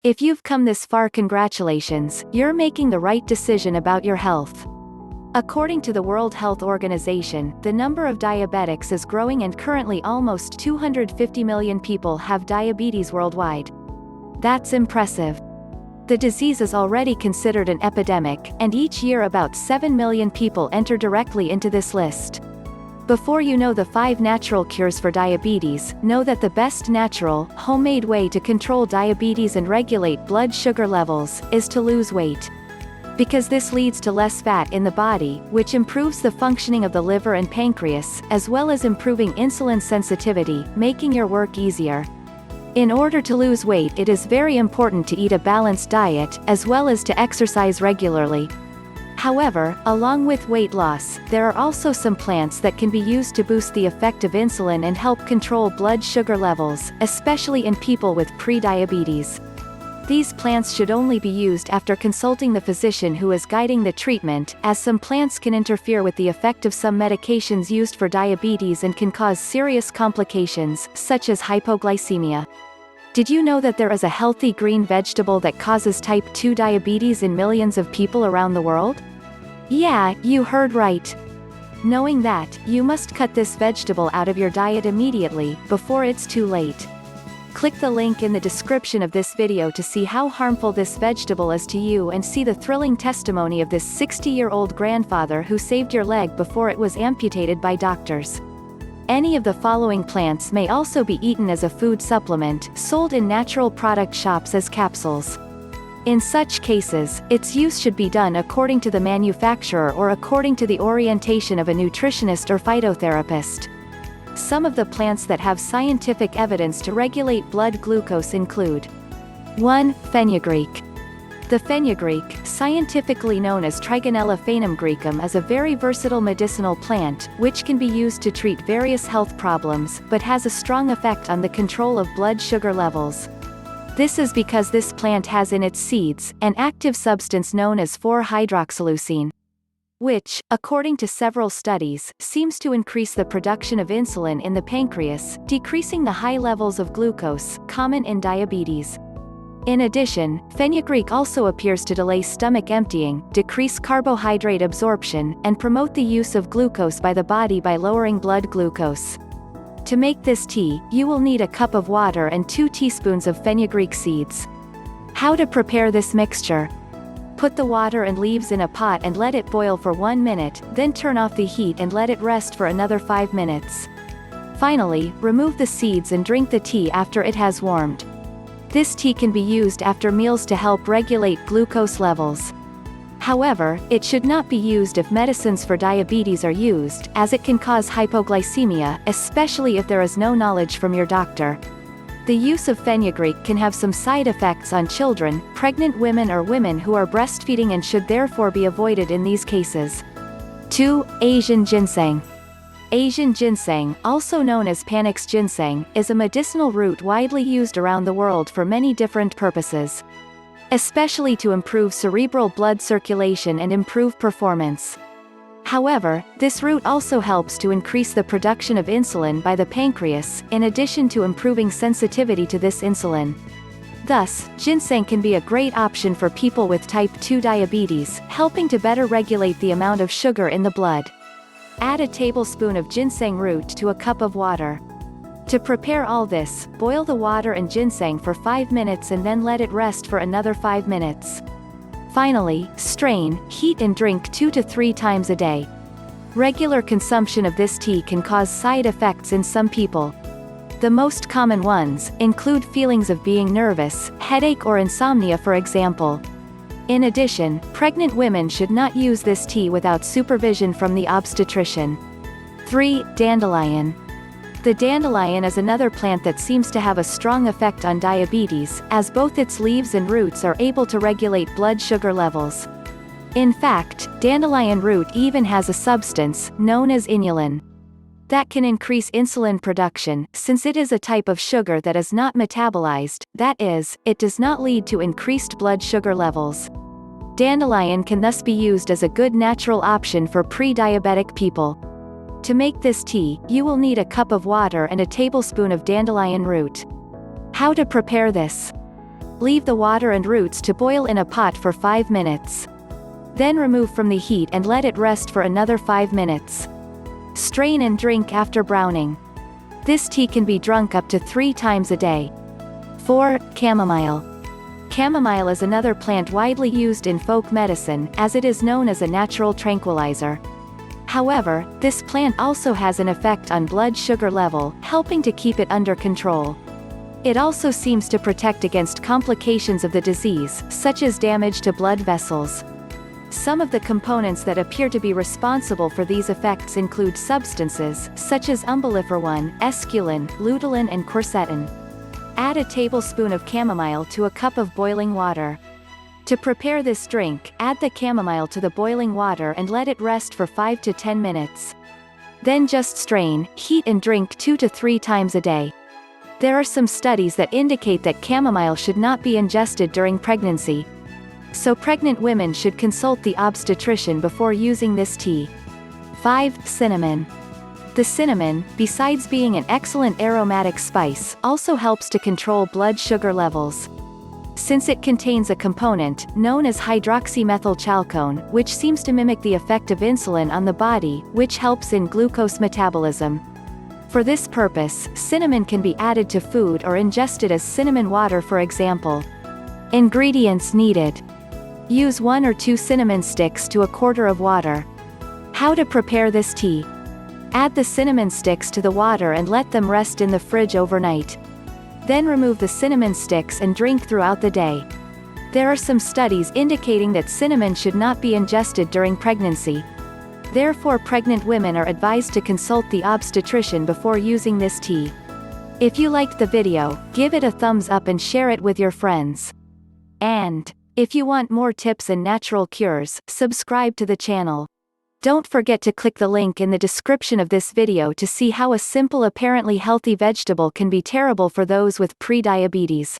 If you've come this far, congratulations, you're making the right decision about your health. According to the World Health Organization, the number of diabetics is growing and currently almost 250 million people have diabetes worldwide. That's impressive. The disease is already considered an epidemic, and each year about 7 million people enter directly into this list. Before you know the 5 natural cures for diabetes, know that the best natural, homemade way to control diabetes and regulate blood sugar levels is to lose weight. Because this leads to less fat in the body, which improves the functioning of the liver and pancreas, as well as improving insulin sensitivity, making your work easier. In order to lose weight, it is very important to eat a balanced diet, as well as to exercise regularly. However, along with weight loss, there are also some plants that can be used to boost the effect of insulin and help control blood sugar levels, especially in people with prediabetes. These plants should only be used after consulting the physician who is guiding the treatment, as some plants can interfere with the effect of some medications used for diabetes and can cause serious complications, such as hypoglycemia. Did you know that there is a healthy green vegetable that causes type 2 diabetes in millions of people around the world? Yeah, you heard right. Knowing that, you must cut this vegetable out of your diet immediately, before it's too late. Click the link in the description of this video to see how harmful this vegetable is to you and see the thrilling testimony of this 60-year-old grandfather who saved your leg before it was amputated by doctors. Any of the following plants may also be eaten as a food supplement, sold in natural product shops as capsules. In such cases, its use should be done according to the manufacturer or according to the orientation of a nutritionist or phytotherapist. Some of the plants that have scientific evidence to regulate blood glucose include 1. Fenugreek. The fenugreek, scientifically known as Trigonella phainumgrecum, is a very versatile medicinal plant, which can be used to treat various health problems, but has a strong effect on the control of blood sugar levels. This is because this plant has in its seeds an active substance known as 4-hydroxyleucine, which, according to several studies, seems to increase the production of insulin in the pancreas, decreasing the high levels of glucose, common in diabetes. In addition, fenugreek also appears to delay stomach emptying, decrease carbohydrate absorption, and promote the use of glucose by the body by lowering blood glucose. To make this tea, you will need a cup of water and 2 teaspoons of fenugreek seeds. How to prepare this mixture? Put the water and leaves in a pot and let it boil for 1 minute, then turn off the heat and let it rest for another 5 minutes. Finally, remove the seeds and drink the tea after it has warmed. This tea can be used after meals to help regulate glucose levels. However, it should not be used if medicines for diabetes are used, as it can cause hypoglycemia, especially if there is no knowledge from your doctor. The use of fenugreek can have some side effects on children, pregnant women or women who are breastfeeding and should therefore be avoided in these cases. 2. Asian ginseng. Asian ginseng, also known as Panax ginseng, is a medicinal root widely used around the world for many different purposes, especially to improve cerebral blood circulation and improve performance. However, this root also helps to increase the production of insulin by the pancreas, in addition to improving sensitivity to this insulin. Thus, ginseng can be a great option for people with type 2 diabetes, helping to better regulate the amount of sugar in the blood. Add a tablespoon of ginseng root to a cup of water. To prepare all this, boil the water and ginseng for 5 minutes and then let it rest for another 5 minutes. Finally, strain, heat and drink 2 to 3 times a day. Regular consumption of this tea can cause side effects in some people. The most common ones include feelings of being nervous, headache or insomnia, for example. In addition, pregnant women should not use this tea without supervision from the obstetrician. 3. Dandelion. The dandelion is another plant that seems to have a strong effect on diabetes, as both its leaves and roots are able to regulate blood sugar levels. In fact, dandelion root even has a substance, known as inulin, that can increase insulin production, since it is a type of sugar that is not metabolized, that is, it does not lead to increased blood sugar levels. Dandelion can thus be used as a good natural option for pre-diabetic people. To make this tea, you will need a cup of water and a tablespoon of dandelion root. How to prepare this? Leave the water and roots to boil in a pot for 5 minutes. Then remove from the heat and let it rest for another 5 minutes. Strain and drink after browning. This tea can be drunk up to 3 times a day. 4. Chamomile. Chamomile is another plant widely used in folk medicine, as it is known as a natural tranquilizer. However, this plant also has an effect on blood sugar level, helping to keep it under control. It also seems to protect against complications of the disease, such as damage to blood vessels. Some of the components that appear to be responsible for these effects include substances, such as umbelliferone, esculin, luteolin and quercetin. Add a tablespoon of chamomile to a cup of boiling water. To prepare this drink, add the chamomile to the boiling water and let it rest for 5 to 10 minutes. Then just strain, heat and drink 2 to 3 times a day. There are some studies that indicate that chamomile should not be ingested during pregnancy. So pregnant women should consult the obstetrician before using this tea. 5. Cinnamon. The cinnamon, besides being an excellent aromatic spice, also helps to control blood sugar levels. Since it contains a component, known as hydroxymethylchalcone, which seems to mimic the effect of insulin on the body, which helps in glucose metabolism. For this purpose, cinnamon can be added to food or ingested as cinnamon water, for example. Ingredients needed. Use 1 or 2 cinnamon sticks to a quarter of water. How to prepare this tea. Add the cinnamon sticks to the water and let them rest in the fridge overnight. Then remove the cinnamon sticks and drink throughout the day. There are some studies indicating that cinnamon should not be ingested during pregnancy. Therefore, pregnant women are advised to consult the obstetrician before using this tea. If you liked the video, give it a thumbs up and share it with your friends. And if you want more tips and natural cures, subscribe to the channel. Don't forget to click the link in the description of this video to see how a simple, apparently healthy vegetable can be terrible for those with prediabetes.